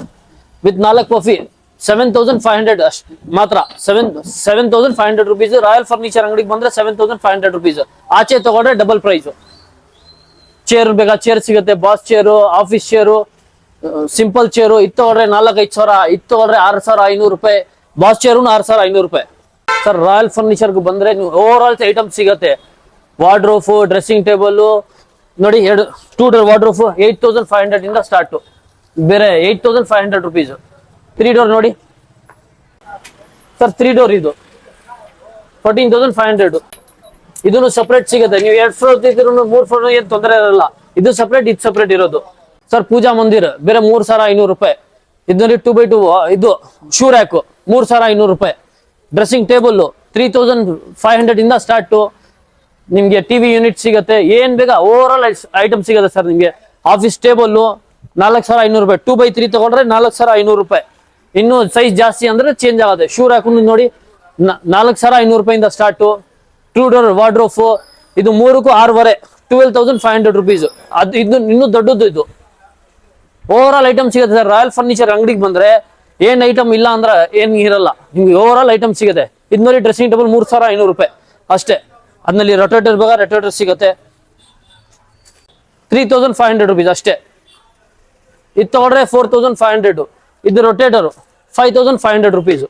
with 4 ಪಫಿ 7,500 ಅಷ್ಟು ಮಾತ್ರ 7,500 ರೂಪೀಸ್ ರಾಯಲ್ ಫರ್ನಿಚರ್ ಅಂಗಡಿಗೆ ಬಂದ್ರೆ 7,500 ರೂಪೀಸ್ ಆಚೆ ತಗೊಂಡ್ರೆ ಡಬಲ್ ಪ್ರೈಸ್ ಚೇರ್ ಬೇಕಾ ಚೇರ್ ಸಿಗುತ್ತೆ boss chair office chair simple chair ಇದು ತಗೊಂಡ್ರೆ 4,500 ಇದು ತಗೊಂಡ್ರೆ 6,500 ರೂಪಾಯಿ ಬಾಸ್ ಚೇರು 6,500 ರೂಪಾಯಿ ಸರ್ ರಾಯಲ್ ಫರ್ನಿಚರ್ಗೆ ಬಂದ್ರೆ ನೀವು ಓವರ್ ಆಲ್ ಐಟಮ್ ಸಿಗತ್ತೆ ವಾರ್ಡ್ರೋಫ್ ಡ್ರೆಸ್ಸಿಂಗ್ ಟೇಬಲ್ ನೋಡಿ 2 ಡೋರ್ ವಾರ್ಡ್ರೋಫ್ 8,500 ಇಂದ ಸ್ಟಾರ್ಟ್ ಬೇರೆ 8,500 ರೂಪೀಸ್ 3 ಡೋರ್ ನೋಡಿ ಸರ್ 3 ಡೋರ್ ಇದು 14,500 ಇದನ್ನು ಸಪರೇಟ್ ಸಿಗುತ್ತೆ ನೀವು 2 ಫ್ಲೋರ್ ಇದ್ರು 3 ಫ್ಲೋರ್ ಏನ್ ತೊಂದರೆ ಇರಲ್ಲ ಇದು ಸಪರೇಟ್ ಇದು ಸಪರೇಟ್ ಇರೋದು ಸರ್ ಪೂಜಾ ಮಂದಿರ್ ಬೇರೆ 3,500 ರೂಪಾಯಿ ಇದರಲ್ಲಿ 2x2 ಇದು ಶೂ ರ್ಯಾಕ್ 3,500 ರೂಪಾಯಿ ಡ್ರೆಸ್ಸಿಂಗ್ ಟೇಬಲ್ 3,500 ಇಂದ ಸ್ಟಾರ್ಟ್ ನಿಮ್ಗೆ ಟಿವಿ ಯೂನಿಟ್ ಸಿಗುತ್ತೆ ಏನ್ ಬೇಗ ಓವರ್ ಆಲ್ ಐಟಮ್ ಸಿಗುತ್ತೆ ಸರ್ ನಿಮ್ಗೆ ಆಫೀಸ್ ಟೇಬಲ್ 4,500 ರೂಪಾಯಿ 2x3 ತಗೊಂಡ್ರೆ 4,500 ರೂಪಾಯಿ ಇನ್ನು ಸೈಜ್ ಜಾಸ್ತಿ ಅಂದ್ರೆ ಚೇಂಜ್ ಆಗುತ್ತೆ ಶೂ ರ್ಯಾಕ್ ನೋಡಿ 4,500 ರೂಪಾಯಿಂದ ಸ್ಟಾರ್ಟ್ 2 ಡೋರ್ ವಾರ್ಡ್ರೋಫ್ ಇದು 3ಕ್ಕೂ 6.5 12,500 ರೂಪೀಸ್ ಅದು ಇದು ಇನ್ನೂ ದೊಡ್ಡದು ಇದು ಓವರ್ ಆಲ್ ಐಟಮ್ ಸಿಗುತ್ತೆ ಸರ್ ರಾಯಲ್ ಫರ್ನಿಚರ್ ಅಂಗಡಿಗೆ ಬಂದ್ರೆ ಏನ್ ಐಟಮ್ ಇಲ್ಲ ಅಂದ್ರೆ ಏನ್ ಇರಲ್ಲ ನಿಮ್ಗೆ ಓವರ್ ಆಲ್ ಐಟಮ್ ಸಿಗುತ್ತೆ ಇದ್ನಲ್ಲಿ ಡ್ರೆಸ್ಸಿಂಗ್ ಟೇಬಲ್ 3,500 ರೂಪಾಯಿ ಅಷ್ಟೇ ಅದ್ನಲ್ಲಿ ರೊಟೇಟರ್ ಬೇಕಾ ರೊಟೇಟರ್ ಸಿಗುತ್ತೆ 3,500 ರೂಪೀಸ್ ಅಷ್ಟೇ ಇದು ತಗೊಂಡ್ರೆ 4,500 ಇದು ರೊಟೇಟರ್ 5,500 ರೂಪೀಸ್